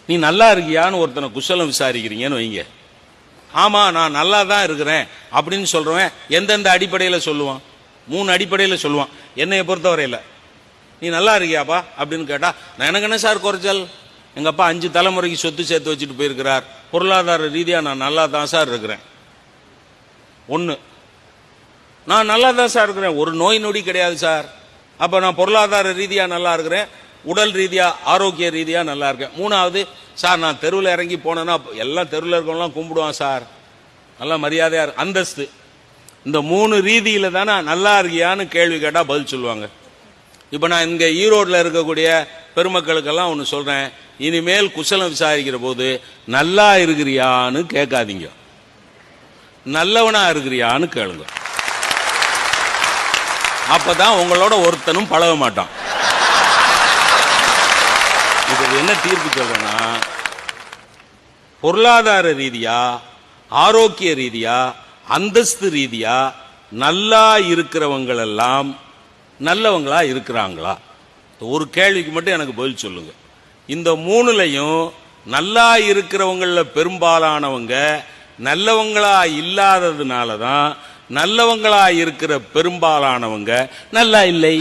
நீ நல்லா இருக்கியான்னு ஒருத்தனை குசலம் விசாரிக்கிறீங்கன்னு வைங்க. ஆமா நான் நல்லா தான் இருக்கிறேன் அப்படின்னு சொல்றவன் எந்தெந்த அடிப்படையில் சொல்லுவான்? 3 அடிப்படையில் சொல்லுவான். என்னைய பொறுத்தவரையில் நீ நல்லா இருக்கியாப்பா அப்படின்னு கேட்டா, நான் எனக்கு என்ன சார் குறைச்சல், எங்க அப்பா 5 தலைமுறைக்கு சொத்து சேர்த்து வச்சுட்டு போயிருக்கிறார், பொருளாதார ரீதியா நான் நல்லா தான் சார் இருக்கிறேன். ஒன்று, நான் நல்லா தான் சார் இருக்கிறேன், ஒரு நோய் நொடி கிடையாது சார், அப்ப நான் பொருளாதார ரீதியா நல்லா இருக்கிறேன், உடல் ரீதியா ஆரோக்கிய ரீதியா நல்லா இருக்கேன். 3வது, சார் நான் தெருவில் இறங்கி போனேன்னா எல்லாம் தெருவில் இருக்கவங்களாம் கும்பிடுவான் சார், நல்லா மரியாதையா அந்தஸ்து. இந்த 3 ரீதியில தானே நல்லா இருக்கியான்னு கேள்வி கேட்டா பதில் சொல்லுவாங்க. இப்ப நான் இங்க ஈரோட்ல இருக்கக்கூடிய பெருமக்களுக்கெல்லாம் ஒன்று சொல்றேன், இனிமேல் குசலம் விசாரிக்கிற போது நல்லா இருக்கிறியான்னு கேட்காதீங்க, நல்லவனா இருக்கிறியான்னு கேளுங்க. அப்பதான் உங்களோட ஒருத்தனும் பழக மாட்டான். இது என்ன தீர்ப்பு சொல்றேன்னா, பொருளாதார ரீதியா ஆரோக்கிய ரீதியா அந்தஸ்து ரீதியா நல்லா இருக்கிறவங்க எல்லாம் நல்லவங்களா இருக்கிறாங்களா? ஒரு கேள்விக்கு மட்டும் எனக்கு பதில் சொல்லுங்க. இந்த 3லையும் நல்லா இருக்கிறவங்கள பெரும்பாலானவங்க நல்லவங்களா இல்லாததுனால தான் நல்லவங்களா இருக்கிற பெரும்பாலானவங்க நல்லா இல்லை.